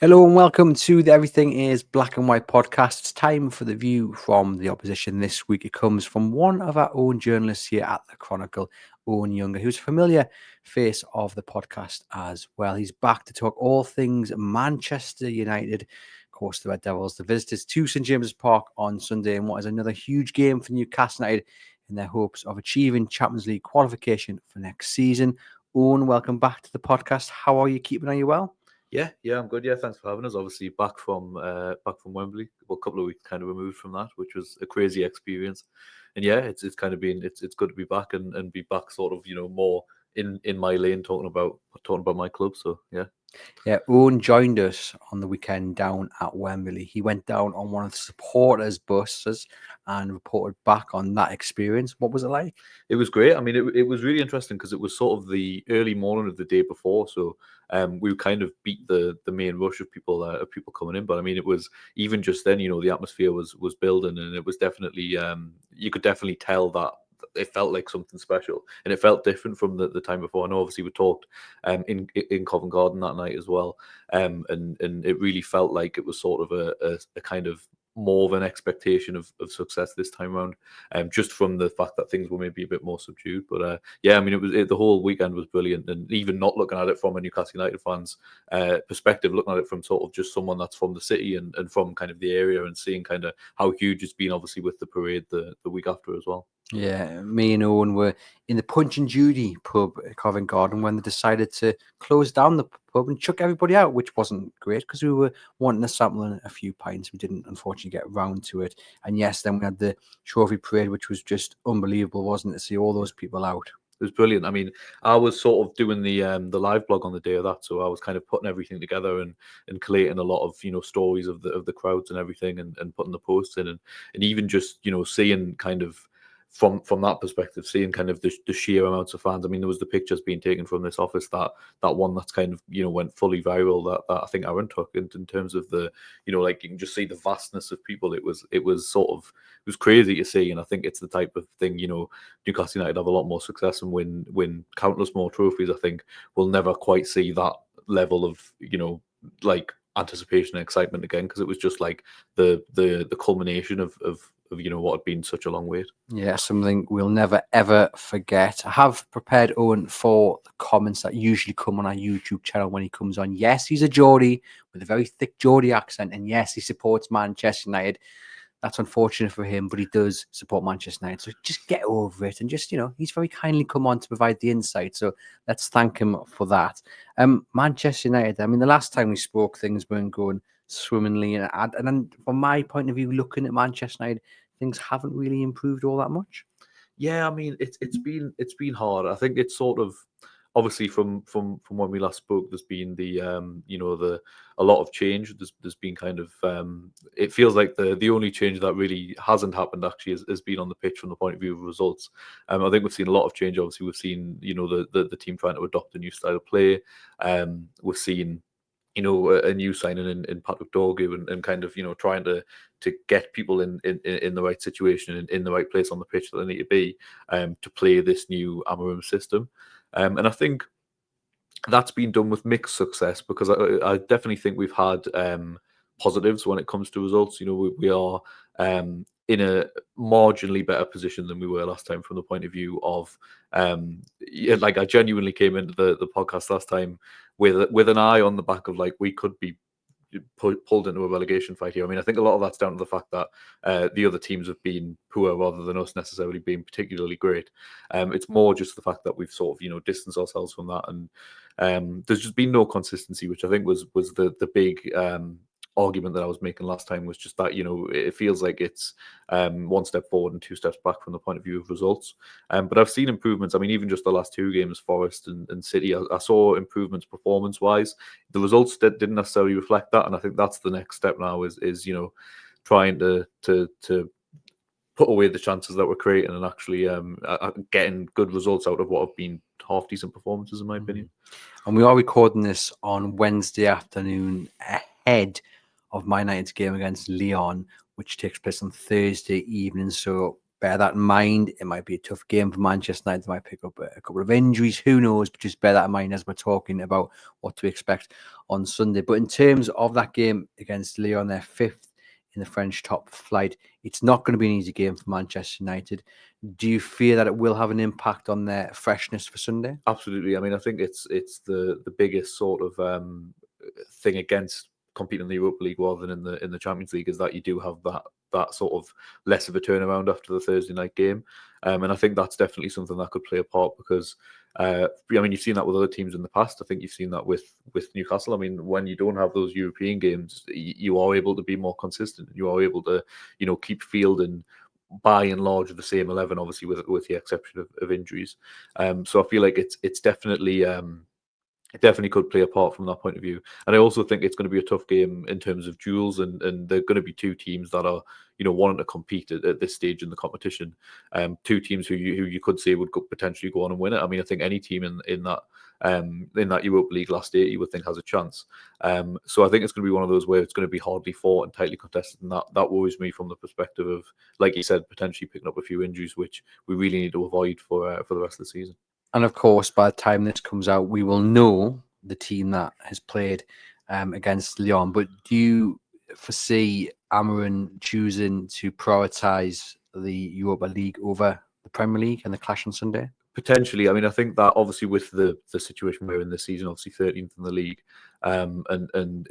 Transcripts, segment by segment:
Hello and welcome to the Everything is Black and White podcast. It's time for the view from the opposition this week. It comes from one of our own journalists here at the Chronicle, Owen Younger, who's a familiar face of the podcast as well. He's back to talk all things Manchester United. Of course, the Red Devils, the visitors to St James's Park on Sunday in what is another huge game for Newcastle United in their hopes of achieving Champions League qualification for next season. Owen, welcome back to the podcast. How are you keeping? Are you well? Yeah, I'm good. Yeah, thanks for having us. Obviously, back from Wembley, a couple of weeks kind of removed from that, which was a crazy experience. And yeah, it's kind of been it's good to be back and be back sort of more in my lane talking about my club. So yeah. Yeah, Owen joined us on the weekend down at Wembley. He went down on one of the supporters' buses and reported back on that experience. What was it like? It was great. I mean, it was really interesting because it was sort of the early morning of the day before. So we kind of beat the main rush of people coming in. But I mean, it was even just then, the atmosphere was building, and it was definitely you could definitely tell that it felt like something special, and it felt different from the time before. I know obviously we talked in Covent Garden that night as well, and it really felt like it was sort of a kind of more of an expectation of success this time around, just from the fact that things were maybe a bit more subdued. But yeah, I mean, the whole weekend was brilliant, and even not looking at it from a Newcastle United fan's perspective, looking at it from sort of just someone that's from the city and from kind of the area, and seeing kind of how huge it's been, obviously with the parade the week after as well. Yeah, me and Owen were in the Punch and Judy pub at Covent Garden when they decided to close down the pub and chuck everybody out, which wasn't great because we were wanting to sample a few pints. We didn't, unfortunately, get around to it. And yes, then we had the trophy parade, which was just unbelievable, wasn't it, to see all those people out? It was brilliant. I mean, I was sort of doing the live blog on the day of that, so I was kind of putting everything together and collating a lot of stories of the crowds and everything, and putting the posts in, and even just seeing kind of from that perspective, seeing kind of the sheer amounts of fans. I mean, there was the pictures being taken from this office, that one that's kind of went fully viral, that I think Aaron took, in terms of the like, you can just see the vastness of people. It was crazy to see, and I think it's the type of thing Newcastle United have a lot more success and win countless more trophies. I think we'll never quite see that level of like anticipation and excitement again, because it was just like the culmination of what had been such a long wait. Yeah, something we'll never ever forget. I have prepared Owen for the comments that usually come on our YouTube channel when he comes on. Yes, he's a Geordie with a very thick Geordie accent, and yes, he supports Manchester United. That's unfortunate for him, but he does support Manchester United. So just get over it, and just, he's very kindly come on to provide the insight. So let's thank him for that. Manchester United, I mean, the last time we spoke, things weren't going swimmingly. And then from my point of view, looking at Manchester United, things haven't really improved all that much. Yeah, I mean, it's been hard. I think it's sort of, obviously from when we last spoke, there's been the a lot of change. There's been kind of it feels like the only change that really hasn't happened actually has been on the pitch from the point of view of results. I think we've seen a lot of change. Obviously, we've seen the team trying to adopt a new style of play. We've seen a new signing in Patrick Dorgu, and kind of trying to get people in the right situation and in the right place on the pitch that they need to be to play this new Amarim system. And I think that's been done with mixed success, because I definitely think we've had positives when it comes to results. We are in a marginally better position than we were last time, from the point of view of like, I genuinely came into the podcast last time with an eye on the back of, like, we could be pulled into a relegation fight here. I mean, I think a lot of that's down to the fact that the other teams have been poor rather than us necessarily being particularly great. It's more just the fact that we've sort of distanced ourselves from that, and there's just been no consistency, which I think was the big argument that I was making last time, was just that it feels like it's one step forward and two steps back from the point of view of results. But I've seen improvements. I mean, even just the last two games, Forest and City, I saw improvements performance wise. The results didn't necessarily reflect that, and I think that's the next step now, is trying to put away the chances that we're creating and actually getting good results out of what have been half decent performances, in my opinion. And we are recording this on Wednesday afternoon ahead of Man United's game against Lyon, which takes place on Thursday evening. So bear that in mind. It might be a tough game for Manchester United. They might pick up a couple of injuries. Who knows? But just bear that in mind as we're talking about what to expect on Sunday. But in terms of that game against Lyon, they're fifth in the French top flight. It's not going to be an easy game for Manchester United. Do you fear that it will have an impact on their freshness for Sunday? Absolutely. I mean, I think it's the biggest sort of thing against competing in the Europa League rather than in the Champions League is that you do have that sort of less of a turnaround after the Thursday night game, and I think that's definitely something that could play a part because I mean, you've seen that with other teams in the past. I think you've seen that with Newcastle. I mean, when you don't have those European games, you are able to be more consistent. You are able to keep fielding by and large the same 11, obviously with the exception of injuries. So I feel like it's definitely it definitely could play a part from that point of view. And I also think it's going to be a tough game in terms of duels, and they're going to be two teams that are wanting to compete at this stage in the competition. Two teams who you could say would potentially go on and win it. I mean, I think any team in that Europa League last 8 you would think has a chance. So I think it's going to be one of those where it's going to be hardly fought and tightly contested, and that worries me from the perspective of, like you said, potentially picking up a few injuries, which we really need to avoid for the rest of the season. And of course, by the time this comes out, we will know the team that has played against Lyon. But do you foresee Amarin choosing to prioritise the Europa League over the Premier League and the clash on Sunday? Potentially. I mean, I think that obviously with the situation we're in this season, obviously 13th in the league, and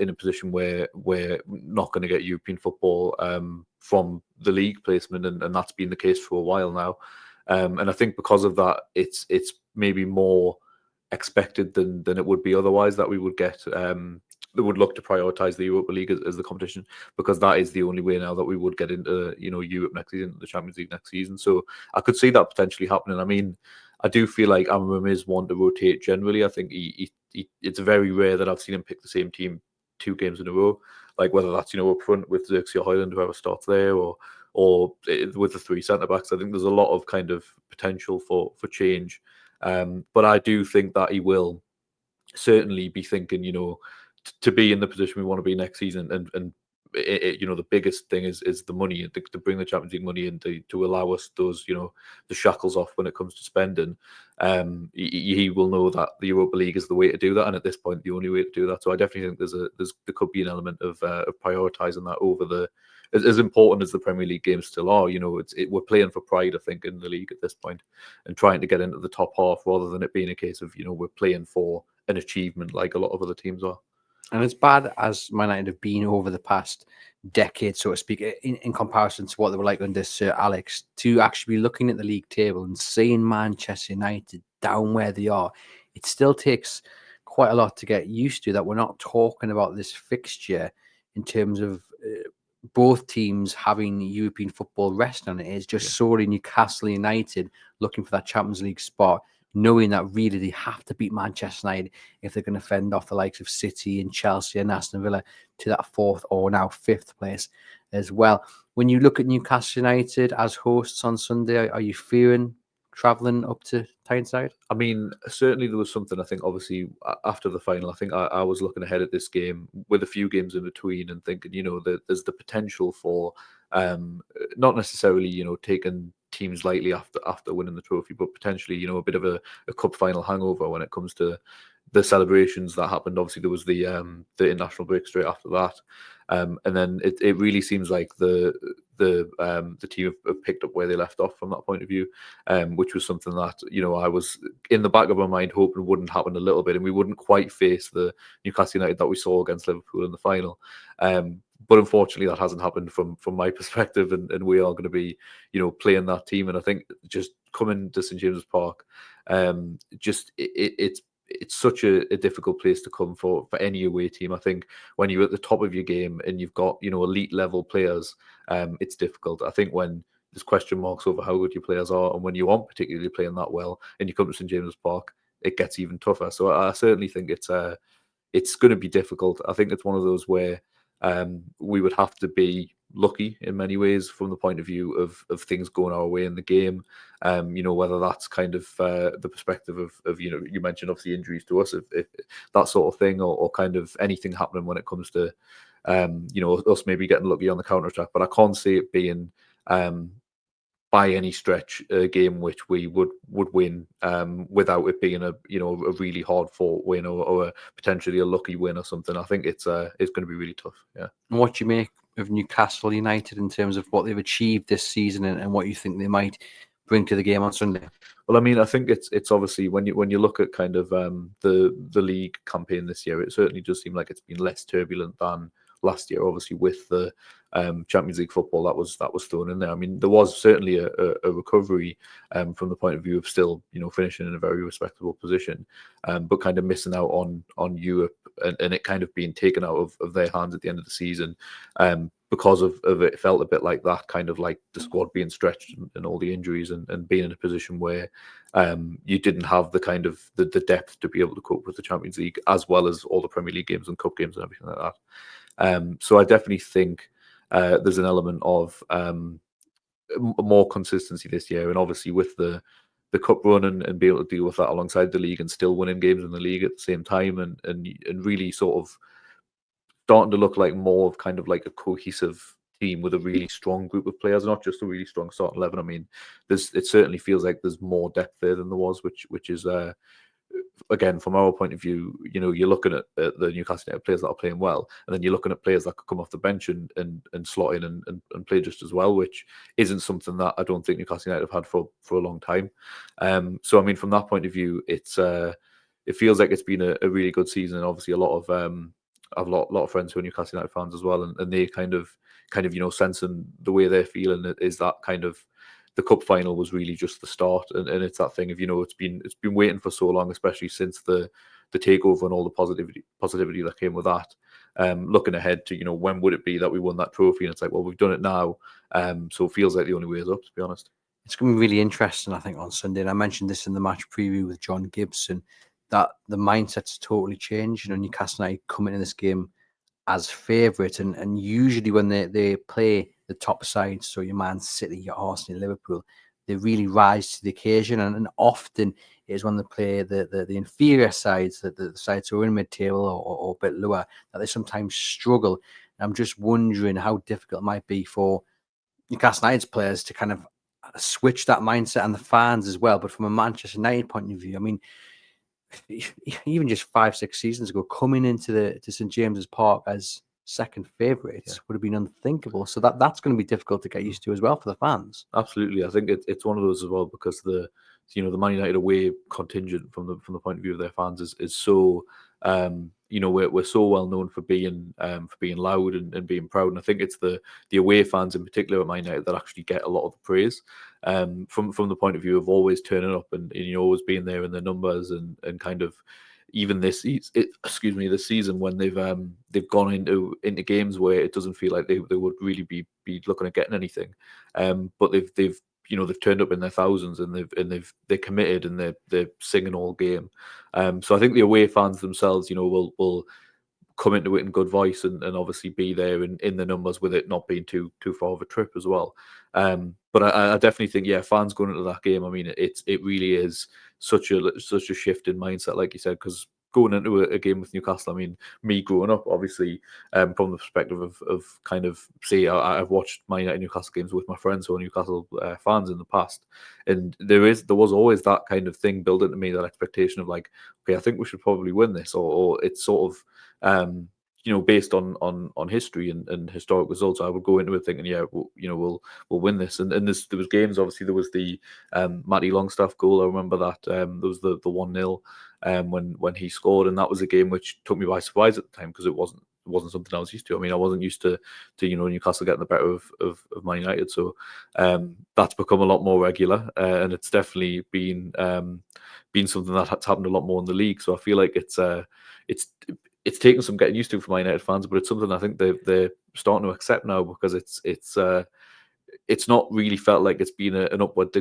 in a position where we're not going to get European football from the league placement, and that's been the case for a while now. And I think because of that, it's maybe more expected than it would be otherwise that we would get that would look to prioritise the Europa League as the competition, because that is the only way now that we would get into Europe next season, the Champions League next season. So I could see that potentially happening. I mean, I do feel like Amarim is one to rotate generally. I think it's very rare that I've seen him pick the same team 2 games in a row, like whether that's up front with Xerxes Hoyland, whoever starts there, or with the 3 centre backs. I think there's a lot of kind of potential for change, but I do think that he will certainly be thinking, to be in the position we want to be next season, and the biggest thing is the money, to bring the Champions League money in to allow us those the shackles off when it comes to spending. He will know that the Europa League is the way to do that, and at this point the only way to do that. So I definitely think there could be an element of prioritising that over as important as the Premier League games still are. We're playing for pride, I think, in the league at this point, and trying to get into the top half rather than it being a case of we're playing for an achievement like a lot of other teams are. And as bad as Man United have been over the past decade, so to speak, in comparison to what they were like under Sir Alex, to actually be looking at the league table and seeing Manchester United down where they are, it still takes quite a lot to get used to that. We're not talking about this fixture in terms of both teams having European football rest on it. It's just solely Newcastle United looking for that Champions League spot, knowing that really they have to beat Manchester United if they're going to fend off the likes of City and Chelsea and Aston Villa to that 4th or now 5th place as well. When you look at Newcastle United as hosts on Sunday, are you fearing travelling up to Tyneside? I mean, certainly there was something, I think, obviously, after the final. I think I was looking ahead at this game with a few games in between and thinking, there's the potential for not necessarily, taking teams lightly after winning the trophy, but potentially, a bit of a cup final hangover when it comes to the celebrations that happened. Obviously, there was the international break straight after that, and then it really seems like the team have picked up where they left off from that point of view, which was something that I was in the back of my mind hoping wouldn't happen a little bit, and we wouldn't quite face the Newcastle United that we saw against Liverpool in the final. But unfortunately, that hasn't happened from my perspective, and we are going to be playing that team. And I think just coming to St James's Park, it's such a difficult place to come for any away team. I think when you're at the top of your game and you've got elite level players, it's difficult. I think when there's question marks over how good your players are, and when you aren't particularly playing that well, and you come to St James's Park, it gets even tougher. So I certainly think it's going to be difficult. I think it's one of those where we would have to be lucky in many ways from the point of view of things going our way in the game. Whether that's kind of the perspective of you mentioned obviously injuries to us, if that sort of thing, or kind of anything happening when it comes to us maybe getting lucky on the counter attack. But I can't see it being by any stretch a game which we would win without it being a really hard fought win, or potentially a lucky win or something. I think it's going to be really tough. Yeah. And what do you make of Newcastle United in terms of what they've achieved this season, and what you think they might bring to the game on Sunday? Well, I mean, I think it's obviously when you look at kind of the league campaign this year, it certainly does seem like it's been less turbulent than last year. Obviously, with the Champions League football that was thrown in there. I mean, there was certainly a recovery from the point of view of still finishing in a very respectable position, but kind of missing out on Europe, and it kind of being taken out of their hands at the end of the season. Because of it felt a bit like that, kind of like the squad being stretched and all the injuries, and being in a position where you didn't have the kind of the depth to be able to cope with the Champions League, as well as all the Premier League games and cup games and everything like that. So I definitely think there's an element of more consistency this year, and obviously with the cup run, and be able to deal with that alongside the league and still winning games in the league at the same time, and really sort of starting to look like more of kind of like a cohesive team with a really strong group of players, not just a really strong starting 11. I mean, it certainly feels like there's more depth there than there was, which is again, from our point of view, you're looking at the Newcastle United players that are playing well, and then you're looking at players that could come off the bench and slot in and play just as well, which isn't something that I don't think Newcastle United have had for a long time. So I mean, from that point of view, it feels like it's been a really good season, and obviously a lot of I have a lot of friends who are Newcastle United fans as well, and they kind of sensing the way they're feeling is that kind of the cup final was really just the start, and it's that thing of it's been waiting for so long, especially since the takeover and all the positivity that came with that. Looking ahead to when would it be that we won that trophy, and it's like, well, we've done it now, so it feels like the only way is up, to be honest. It's going to be really interesting, I think, on Sunday. And I mentioned this in the match preview with John Gibson, that the mindset's totally changed. Newcastle United come into this game as favourite, and usually when they play the top sides, so your Man City, your Arsenal, Liverpool, they really rise to the occasion, and often it is when they play the inferior sides, the sides who are in mid-table or a bit lower, that they sometimes struggle. And I'm just wondering how difficult it might be for Newcastle United's players to kind of switch that mindset, and the fans as well. But from a Manchester United point of view, I mean, even just 5-6 seasons ago, coming into St James's Park as second favourites would have been unthinkable. So that's going to be difficult to get used to as well for the fans. Absolutely, I think it's one of those as well, because the Man United away contingent from the point of view of their fans is so we're so well known for being loud and being proud, and I think it's the away fans in particular at Man United that actually get a lot of the praise from the point of view of always turning up and always being there in the numbers, and kind of even this season when they've gone into games where it doesn't feel like they would really be looking at getting anything, but they've turned up in their thousands, and they're committed, and they're singing all game. So I think the away fans themselves, will come into it in good voice, and obviously be there in the numbers, with it not being too far of a trip as well. But I definitely think, fans going into that game, I mean, it really is such a shift in mindset, like you said, because going into a game with Newcastle, I mean, me growing up, obviously, from the perspective of kind of, say, I've watched my Newcastle games with my friends who are Newcastle fans in the past, and there was always that kind of thing built into me, that expectation of like, okay, I think we should probably win this, or it's sort of based on history and historic results. I would go into it thinking, we'll win this. And there was games, obviously there was the Matty Longstaff goal. I remember that. There was the 1-0 when he scored, and that was a game which took me by surprise at the time, because it wasn't something I was used to. I mean, I wasn't used to Newcastle getting the better of Man United. So that's become a lot more regular, and it's definitely been something that's happened a lot more in the league. So I feel like it's taken some getting used to for Man United fans, but it's something I think they're starting to accept now, because it's not really felt like it's been an upward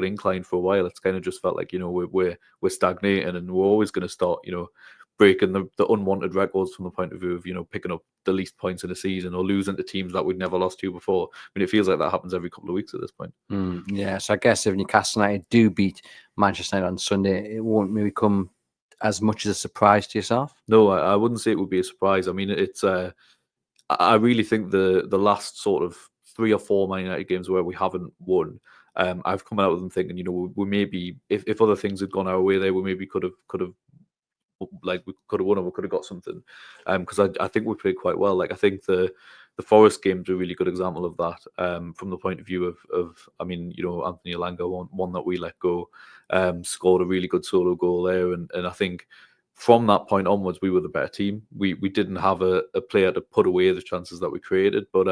incline for a while. It's kind of just felt like we're stagnating, and we're always going to start breaking the unwanted records from the point of view of, you know, picking up the least points in a season or losing to teams that we'd never lost to before. I mean, it feels like that happens every couple of weeks at this point. Yeah, so I guess if Newcastle United do beat Manchester United on Sunday, it won't maybe come as much as a surprise to yourself. No, I wouldn't say it would be a surprise. I mean, it's I really think the last sort of 3 or 4 Man United games where we haven't won, I've come out of them thinking, you know, we maybe if other things had gone our way there, we maybe could have like we could have won or we could have got something. Because I think we played quite well. Like I think the Forest game's a really good example of that. From the point of view of I mean, you know, Anthony Elanga, one that we let go, scored a really good solo goal there, and I think from that point onwards, we were the better team. We didn't have a player to put away the chances that we created, but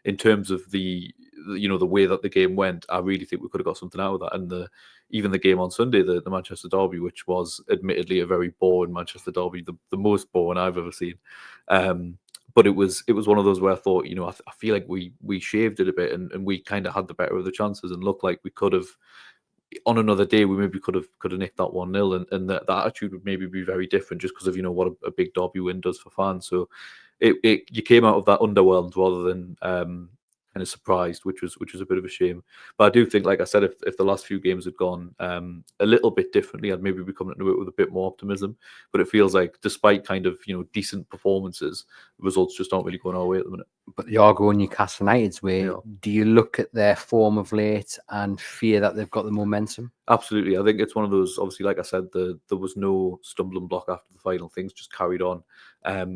in terms of the way that the game went, I really think we could have got something out of that. And even the game on Sunday, the Manchester derby, which was admittedly a very boring Manchester derby, the most boring I've ever seen. But it was one of those where I thought, you know, I feel like we shaved it a bit and we kind of had the better of the chances and looked like we could have. On another day, we maybe could have nicked that 1-0, and that attitude would maybe be very different just because of, you know, what a big derby win does for fans. So you came out of that underwhelmed rather than kind of surprised, which was a bit of a shame. But I do think, like I said, if the last few games had gone a little bit differently, I'd maybe be coming into it with a bit more optimism. But it feels like, despite kind of, you know, decent performances, the results just aren't really going our way at the minute. But they are going Newcastle United's way. Yeah. Do you look at their form of late and fear that they've got the momentum? Absolutely. I think it's one of those, obviously, like I said, there was no stumbling block after the final. Things just carried on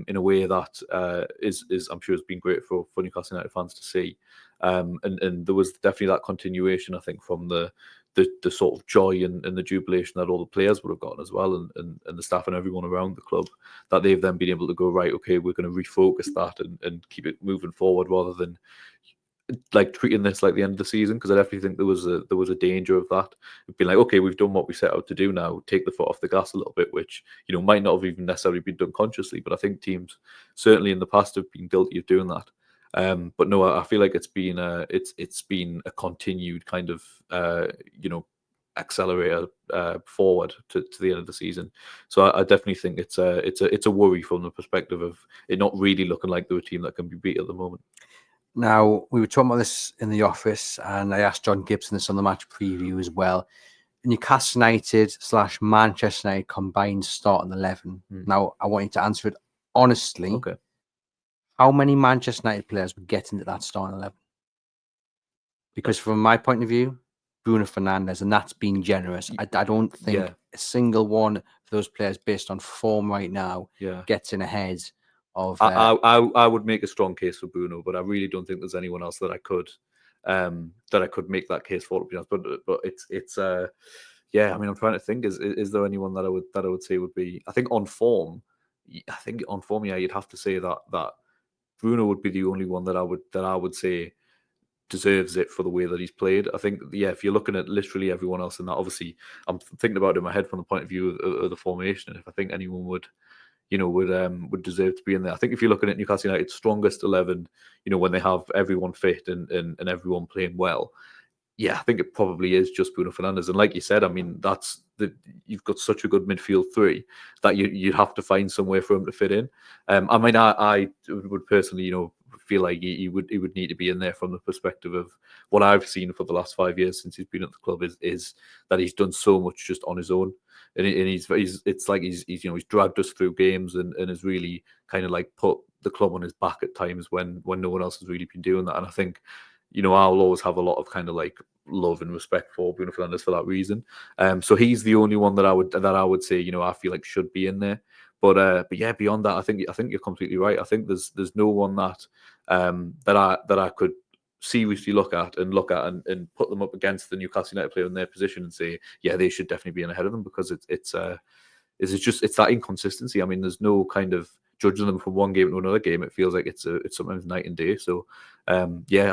in a way that is I'm sure has been great for Newcastle United fans to see. And there was definitely that continuation, I think, from the sort of joy and the jubilation that all the players would have gotten as well, and the staff and everyone around the club, that they've then been able to go, right, okay, we're going to refocus that and keep it moving forward rather than like treating this like the end of the season, because I definitely think there was a danger of that. It'd be like, okay, we've done what we set out to do now, take the foot off the gas a little bit, which, you know, might not have even necessarily been done consciously, but I think teams certainly in the past have been guilty of doing that. But no, I feel like it's been a continued kind of accelerator forward to the end of the season. So I definitely think it's a worry from the perspective of it not really looking like they're a team that can be beat at the moment. Now, we were talking about this in the office, and I asked John Gibson this on the match preview as well. Newcastle United / Manchester United combined starting 11. Now, I want you to answer it honestly. Okay. How many Manchester United players would get into that starting 11? Because from my point of view, Bruno Fernandes, and that's being generous. I don't think a single one of those players, based on form right now, gets in ahead of. I would make a strong case for Bruno, but I really don't think there's anyone else that I could make that case for. To be honest, but it's I mean, I'm trying to think. Is there anyone that I would say would be? I think on form, you'd have to say that Bruno would be the only one that I would say deserves it for the way that he's played. I think, if you're looking at literally everyone else in that, obviously, I'm thinking about it in my head from the point of view of the formation. And if I think anyone would deserve to be in there, I think if you're looking at Newcastle United's strongest 11, you know, when they have everyone fit and everyone playing well, I think it probably is just Bruno Fernandes. And like you said, I mean, you've got such a good midfield three that you have to find somewhere for him to fit in. I mean, I would personally, you know, feel like he would need to be in there from the perspective of what I've seen for the last 5 years since he's been at the club is that he's done so much just on his own, and it's like he's dragged us through games and has really kind of like put the club on his back at times when no one else has really been doing that. And I think, you know, I'll always have a lot of kind of like love and respect for Bruno Fernandes for that reason. So he's the only one that I would say, you know, I feel like should be in there. But yeah, beyond that, I think you're completely right. I think there's no one that I could seriously look at and put them up against the Newcastle United player in their position and say, yeah, they should definitely be in ahead of them, because it's that inconsistency. I mean, there's no kind of judging them from one game to another game. It feels like it's sometimes night and day. So I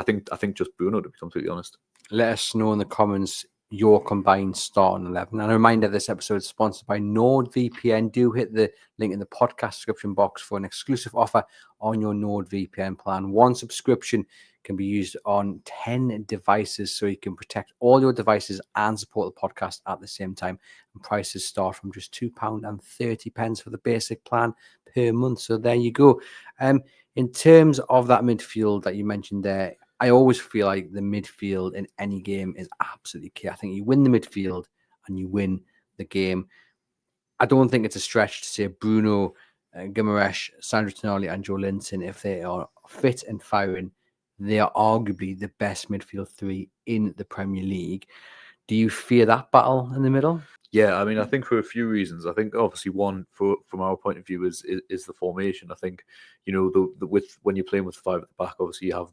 think just Bruno, to be completely honest. Let us know in the comments your combined starting 11. And a reminder, this episode is sponsored by NordVPN. Do hit the link in the podcast description box for an exclusive offer on your NordVPN plan. One subscription can be used on 10 devices, so you can protect all your devices and support the podcast at the same time. And prices start from just £2.30 for the basic plan per month. So there you go. In terms of that midfield that you mentioned there, I always feel like the midfield in any game is absolutely key. I think you win the midfield and you win the game. I don't think it's a stretch to say Bruno, Guimaraes, Sandro Tonali and Joe Linton, if they are fit and firing, they are arguably the best midfield three in the Premier League. Do you fear that battle in the middle? Yeah, I mean, I think for a few reasons. I think obviously one, from our point of view, is the formation. I think, you know, the with when you're playing with five at the back, obviously you have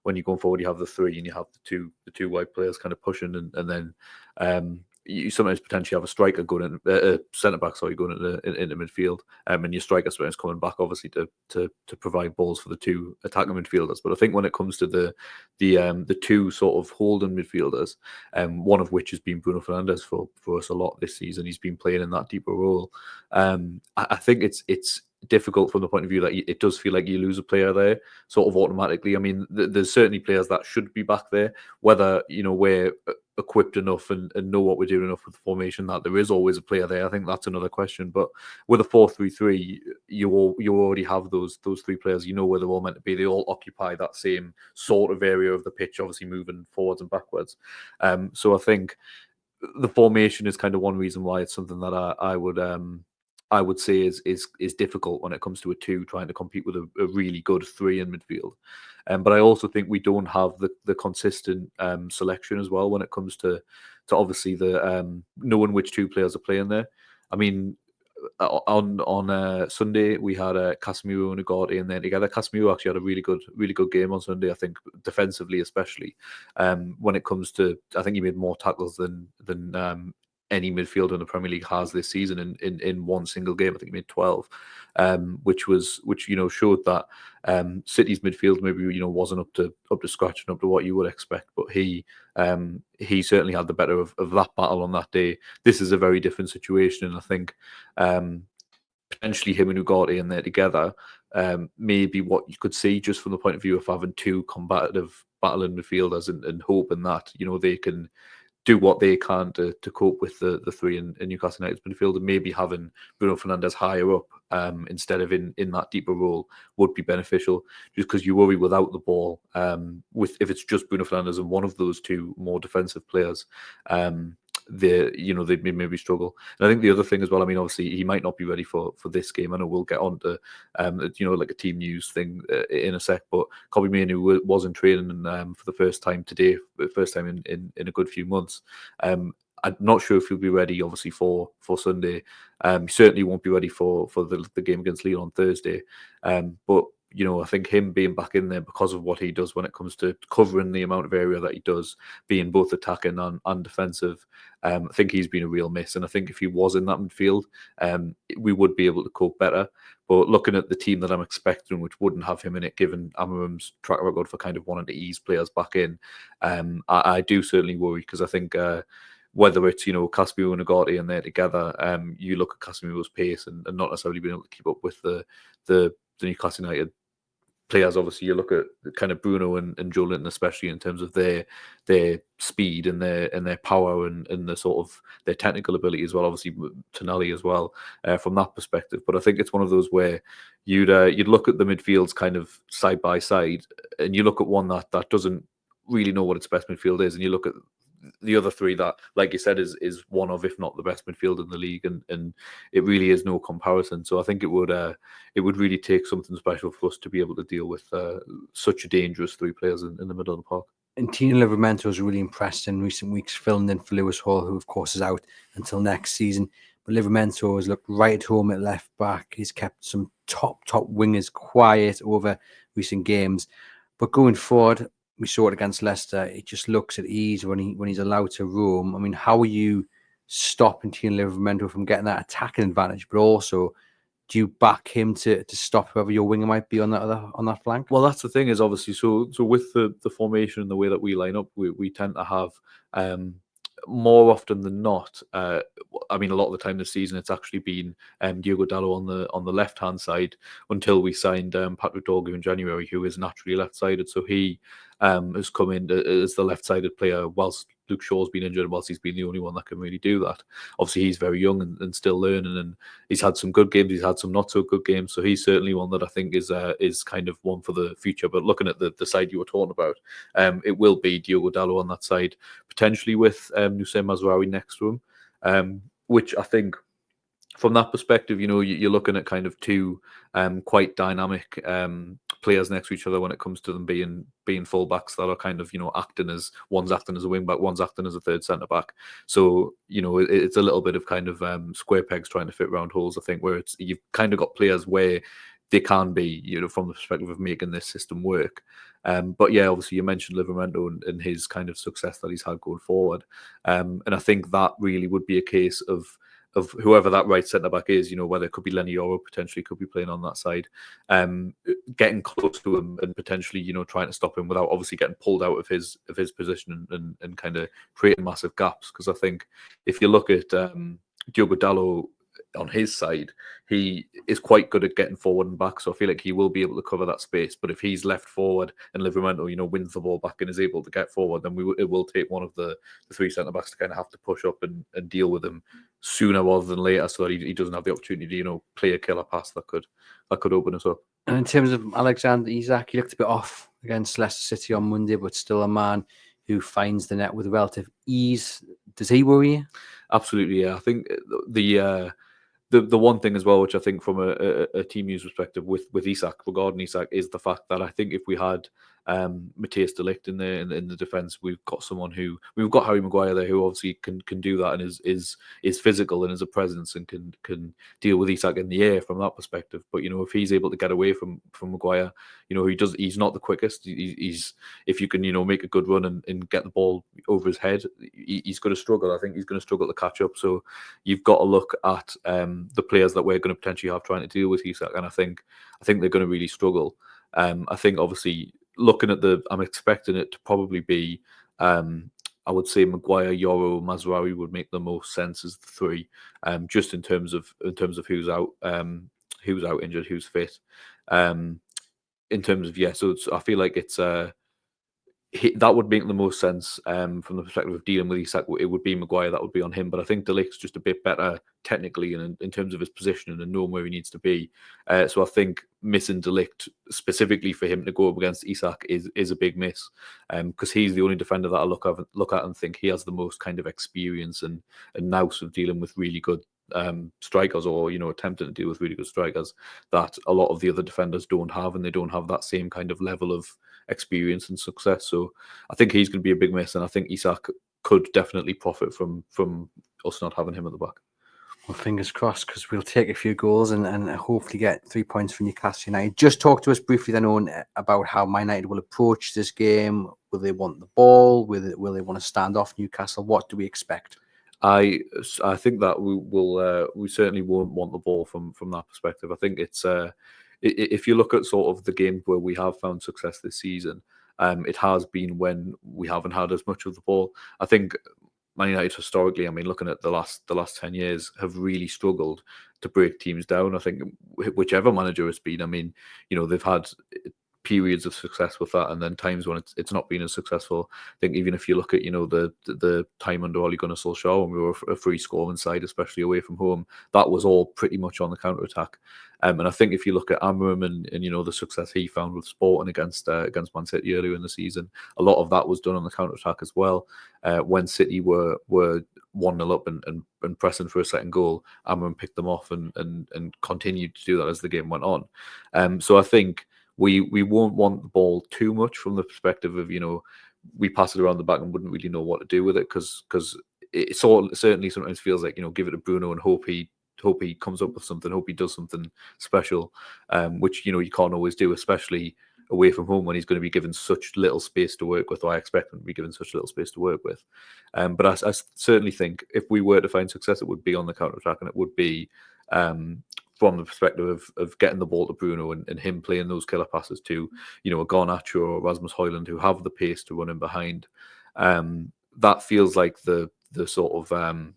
when you're going forward, you have the three, and you have the two wide players kind of pushing, and then you sometimes potentially have a striker going in, centre back, sorry, going into midfield, and your striker sometimes coming back, obviously to provide balls for the two attacking midfielders. But I think when it comes to the two sort of holding midfielders, one of which has been Bruno Fernandes for us a lot this season. He's been playing in that deeper role. I think it's difficult from the point of view that it does feel like you lose a player there sort of automatically. I mean, there's certainly players that should be back there, whether, you know, we're equipped enough and know what we're doing enough with the formation that there is always a player there. I think that's another question. But with a 4-3-3, you already have those three players. You know where they're all meant to be. They all occupy that same sort of area of the pitch, obviously moving forwards and backwards. So I think the formation is kind of one reason why it's something that I would say is difficult when it comes to a two trying to compete with a really good three in midfield. But I also think we don't have the consistent selection as well when it comes to obviously the knowing which two players are playing there. I mean, on Sunday we had Casemiro and Ugarte in there together. Casemiro actually had a really good game on Sunday. I think defensively, especially when it comes to, I think he made more tackles than any midfielder in the Premier League has this season in one single game. I think he made 12, which you know showed that City's midfield maybe, you know, wasn't up to scratch and up to what you would expect. But he certainly had the better of that battle on that day. This is a very different situation, and I think potentially him and Ugarte in there together maybe what you could see just from the point of view of having two combative battling midfielders and hoping that, you know, they can do what they can to cope with the three in Newcastle United's midfield, and maybe having Bruno Fernandes higher up instead of in that deeper role would be beneficial, just because you worry without the ball if it's just Bruno Fernandes and one of those two more defensive players, they maybe struggle. And I think the other thing as well, I mean, obviously he might not be ready for this game. I know we'll get on to you know, like a team news thing in a sec, but Kobbie Mainoo was in training for the first time today, first time in a good few months. I'm not sure if he'll be ready, obviously, for Sunday. He certainly won't be ready for the game against Lille on Thursday. But you know, I think him being back in there because of what he does when it comes to covering the amount of area that he does, being both attacking and defensive, I think he's been a real miss. And I think if he was in that midfield, we would be able to cope better. But looking at the team that I'm expecting, which wouldn't have him in it, given Amarim's track record for kind of wanting to ease players back in, I do certainly worry, because I think whether it's, you know, Casemiro and Ugarte in there together, you look at Casemiro's pace and not necessarily being able to keep up with the Newcastle United players. Obviously, you look at kind of Bruno and Joe Linton, especially in terms of their speed and their power and the sort of their technical ability as well. Obviously, Tonali as well from that perspective. But I think it's one of those where you'd look at the midfields kind of side by side, and you look at one that doesn't really know what its best midfield is, and you look at the other three that, like you said, is one of, if not the best midfield in the league, and it really is no comparison. So I think it would really take something special for us to be able to deal with such a dangerous three players in the middle of the park. And Tino Livramento has really impressed in recent weeks, filling in for Lewis Hall, who of course is out until next season. But Livramento has looked right at home at left back. He's kept some top wingers quiet over recent games. But going forward, we saw it against Leicester. It just looks at ease when he's allowed to roam. I mean, how are you stopping Tino Livramento from getting that attacking advantage? But also, do you back him to stop whoever your winger might be on that flank? Well, that's the thing, is obviously so with the formation and the way that we line up, we tend to have more often than not. I mean, a lot of the time this season, it's actually been Diogo Dalot on the left hand side until we signed Patrick Dorgu in January, who is naturally left sided. So he has come in as the left-sided player whilst Luke Shaw's been injured, whilst he's been the only one that can really do that. Obviously, he's very young and still learning, and he's had some good games, he's had some not so good games, so he's certainly one that I think is kind of one for the future. But looking at the side you were talking about, it will be Diogo Dalot on that side, potentially with Nusayr Mazraoui next to him, which I think, from that perspective, you're looking at kind of two quite dynamic players next to each other when it comes to them being fullbacks that are kind of acting as one's acting as a wing back, one's acting as a third centre back. So it's a little bit of kind of square pegs trying to fit round holes. I think where you've kind of got players where they can be, from the perspective of making this system work. But yeah, obviously you mentioned Livramento and his kind of success that he's had going forward, and I think that really would be a case of whoever that right centre back is, whether it could be Lenny Yoro, potentially could be playing on that side, getting close to him and potentially, trying to stop him without obviously getting pulled out of his position and kind of creating massive gaps. Because I think if you look at Diogo Dalot on his side, he is quite good at getting forward and back, so I feel like he will be able to cover that space. But if he's left forward and Livramento, wins the ball back and is able to get forward, then it will take one of the three centre backs to kind of have to push up and deal with him sooner rather than later, so that he doesn't have the opportunity to play a killer pass that could open us up. And in terms of Alexander Isak, he looked a bit off against Leicester City on Monday, but still a man who finds the net with relative ease. Does he worry you? Absolutely, yeah. I think the one thing as well, which I think from a team news perspective with Isak, regarding Isak, is the fact that I think if we had Matthias de Ligt in there in the defence, we've got Harry Maguire there who obviously can do that and is physical and is a presence and can deal with Isak in the air from that perspective. But if he's able to get away from Maguire, he's not the quickest. He's if you can make a good run and get the ball over his head, he's going to struggle. I think he's going to struggle to catch up. So you've got to look at the players that we're going to potentially have trying to deal with Isak, and I think they're going to really struggle. I think obviously looking at I'm expecting it to probably be, I would say Maguire, Yoro, Mazraoui would make the most sense as the three, just in terms of who's out injured, who's fit, in terms of So I feel like it's that would make the most sense from the perspective of dealing with Isak. It would be Maguire that would be on him, but I think De Ligt's just a bit better technically and in terms of his position and knowing where he needs to be. So I think missing De Ligt specifically for him to go up against Isak is a big miss, because he's the only defender that I look at and think he has the most kind of experience and nous of dealing with really good strikers, or attempting to deal with really good strikers that a lot of the other defenders don't have, and they don't have that same kind of level of experience and success. So I think he's going to be a big miss, and I think Isak could definitely profit from us not having him at the back. Well, fingers crossed, because we'll take a few goals and hopefully get 3 points from Newcastle United. Just talk to us briefly then, Owen, about how Man United will approach this game. Will they want the ball? Will they want to stand off Newcastle? What do we expect? I think that we certainly won't want the ball from that perspective. I think it's if you look at sort of the games where we have found success this season, it has been when we haven't had as much of the ball. I think Man United historically, looking at the last 10 years, have really struggled to break teams down. I think whichever manager it's been, they've had periods of success with that, and then times when it's not been as successful. I think even if you look at the time under Ole Gunnar Solskjaer when we were a free scoring side, especially away from home, that was all pretty much on the counter attack. And I think if you look at Amram and the success he found with Sporting against Man City earlier in the season, a lot of that was done on the counter attack as well. When City were 1-0 up and pressing for a second goal, Amram picked them off and continued to do that as the game went on. So I think we won't want the ball too much from the perspective of, we pass it around the back and wouldn't really know what to do with it, because it certainly sometimes feels like, give it to Bruno and hope he comes up with something, hope he does something special, which, you can't always do, especially away from home when he's going to be given such little space to work with, or I expect him to be given such little space to work with. But I certainly think if we were to find success, it would be on the counter-attack, and it would be from the perspective of getting the ball to Bruno and him playing those killer passes to, a Garnacho or Rasmus Højlund who have the pace to run in behind. That feels like the sort of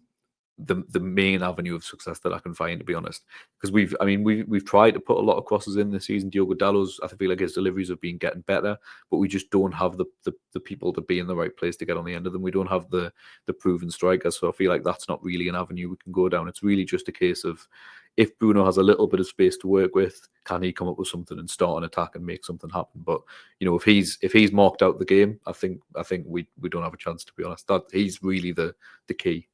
the main avenue of success that I can find, to be honest. Because we've tried to put a lot of crosses in this season. Diogo Dalot's, I feel like his deliveries have been getting better, but we just don't have the people to be in the right place to get on the end of them. We don't have the proven strikers, so I feel like that's not really an avenue we can go down. It's really just a case of, if Bruno has a little bit of space to work with, can he come up with something and start an attack and make something happen? But if he's marked out the game, I think we don't have a chance, to be honest. That he's really the key,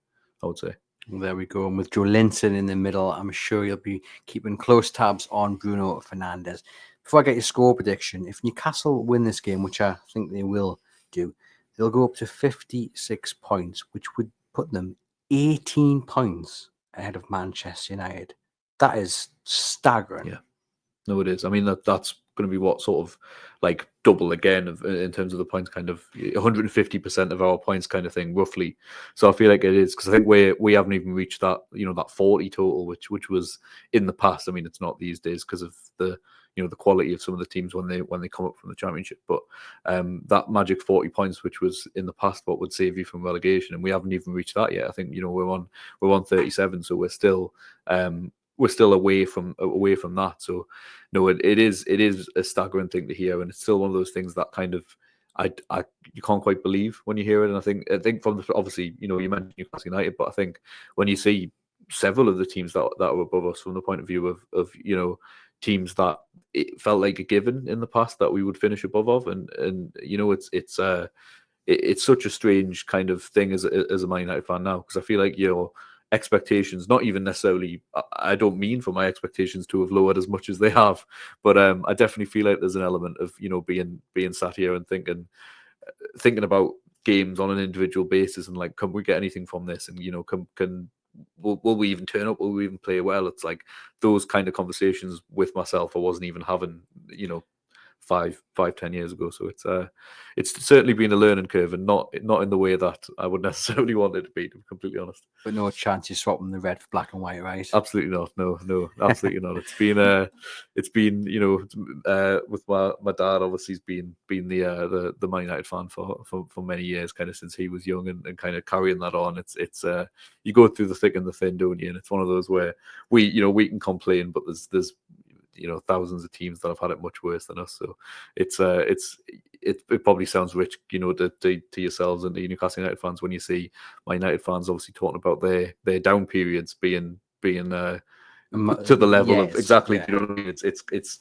I would say. Well, there we go. And with Joe Linton in the middle, I'm sure you'll be keeping close tabs on Bruno Fernandes. Before I get your score prediction, if Newcastle win this game, which I think they will do, they'll go up to 56 points, which would put them 18 points ahead of Manchester United. That is staggering. Yeah. No, it is. I mean, that's going to be what sort of like double again in terms of the points, kind of 150% of our points kind of thing, roughly. So I feel like it is, because I think we haven't even reached that, that 40 total, which was in the past. I mean, it's not these days because of the the quality of some of the teams when they come up from the Championship. But that magic 40 points, which was in the past what would save you from relegation, and we haven't even reached that yet. I think we're on 37, so we're still away from that. So no, it is a staggering thing to hear, and it's still one of those things that kind of you can't quite believe when you hear it. And I think from obviously you mentioned Newcastle United, but I think when you see several of the teams that are above us, from the point of view of teams that it felt like a given in the past that we would finish above of, and it's such a strange kind of thing as a Man United fan now, because I feel like expectations, not even necessarily, I don't mean for my expectations to have lowered as much as they have, but I definitely feel like there's an element of being sat here and thinking about games on an individual basis, and like, can we get anything from this, and will we even turn up, will we even play well? It's like those kind of conversations with myself I wasn't even having 5-10 years ago. So it's certainly been a learning curve, and not in the way that I would necessarily want it to be be completely honest. But no chance you're swapping the red for black and white, right? Absolutely not. No, absolutely not. It's been with my dad, obviously he's been the Man United fan for many years, kind of since he was young, and kind of carrying that on. It's you go through the thick and the thin, don't you? And it's one of those where we can complain, but there's thousands of teams that have had it much worse than us. So it probably sounds rich, to yourselves and the Newcastle United fans, when you see my United fans obviously talking about their down periods being to the level of exactly. Yeah. You know what I mean?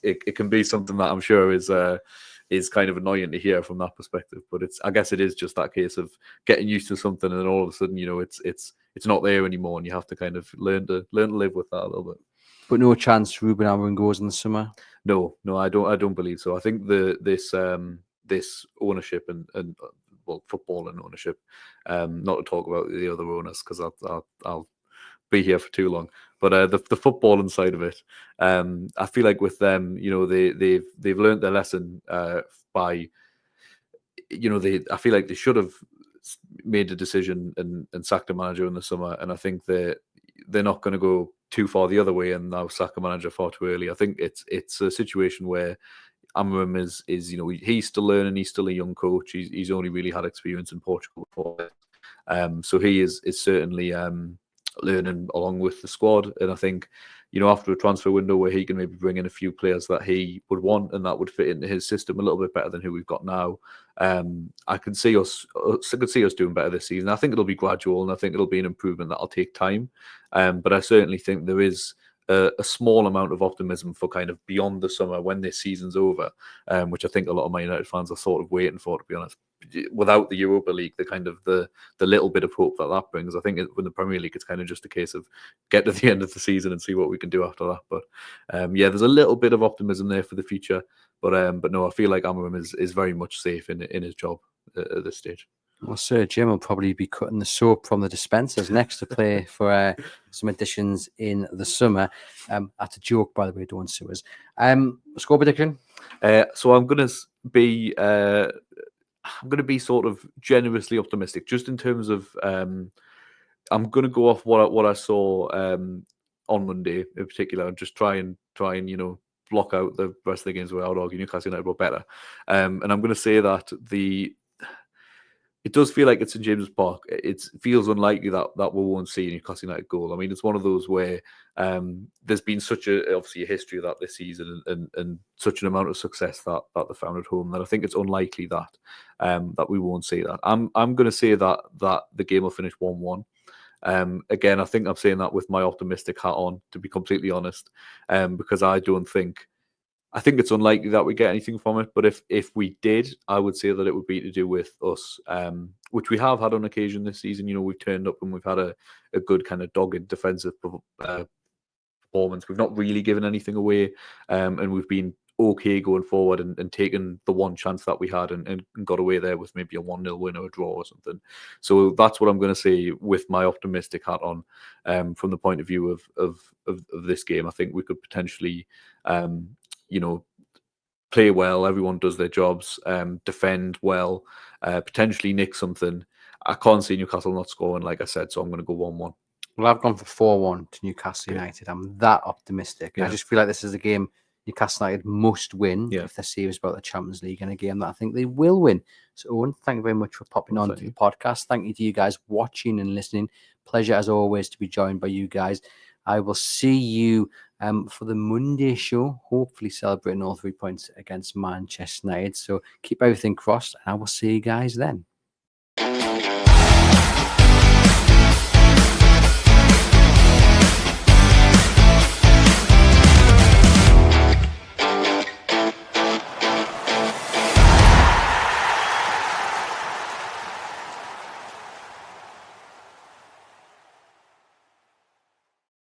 It can be something that I'm sure is kind of annoying to hear from that perspective. But I guess it is just that case of getting used to something, and then all of a sudden, it's not there anymore, and you have to kind of learn to live with that a little bit. But no chance Ruben Amorim goes in the summer? No, I don't believe so. I think this ownership and football and ownership, not to talk about the other owners, because I'll be here for too long. But the footballing side of it, I feel like with them, they've learned their lesson by, I feel like they should have made a decision and sacked a manager in the summer, and I think they're not going to go too far the other way and now sack a manager far too early. I think it's a situation where Amorim is he's still learning. He's still a young coach. He's only really had experience in Portugal before, so he is certainly learning along with the squad. And I think after a transfer window where he can maybe bring in a few players that he would want and that would fit into his system a little bit better than who we've got now, I can see us doing better this season. I think it'll be gradual, and I think it'll be an improvement that'll take time. But I certainly think there is a small amount of optimism for kind of beyond the summer when this season's over, which I think a lot of Man United fans are sort of waiting for, to be honest. Without the Europa League, the kind of the little bit of hope that brings, I think with the Premier League, it's kind of just a case of get to the end of the season and see what we can do after that. But there's a little bit of optimism there for the future. But no, I feel like Amorim is very much safe in his job at this stage. Well, Sir Jim will probably be cutting the soap from the dispensers next to play for some additions in the summer. That's a joke, by the way, don't sue us. Score prediction? So I'm going to be sort of generously optimistic, just in terms of I'm going to go off what I saw on Monday in particular, and just try and block out the rest of the games where I would argue Newcastle United were better. And I'm going to say that it does feel like it's in James's Park. It feels unlikely that we won't see a Newcastle United goal. I mean, it's one of those where there's been such obviously a history of that this season, and such an amount of success that they found at home, that I think it's unlikely that that we won't see that. I'm going to say that the game will finish 1-1. Again, I think I'm saying that with my optimistic hat on, to be completely honest, because I think it's unlikely that we get anything from it. But if we did, I would say that it would be to do with us, which we have had on occasion this season. You know, we've turned up and we've had a good kind of dogged defensive performance. We've not really given anything away, and we've been okay going forward, and taken the one chance that we had and got away there with maybe a 1-0 win or a draw or something. So that's what I'm going to say with my optimistic hat on, from the point of view of this game. I think we could potentially, you know, play well. Everyone does their jobs, defend well, potentially nick something. I can't see Newcastle not scoring, like I said, so I'm going to go 1-1. Well, I've gone for 4-1 to Newcastle United. I'm that optimistic. Yeah. I just feel like this is a game Newcastle United must win if they're serious about the Champions League, and a game that I think they will win. So, Owen, thank you very much for popping on to the podcast. Thank you to you guys watching and listening. Pleasure, as always, to be joined by you guys. I will see you for the Monday show, hopefully celebrating all 3 points against Manchester United. So keep everything crossed, and I will see you guys then.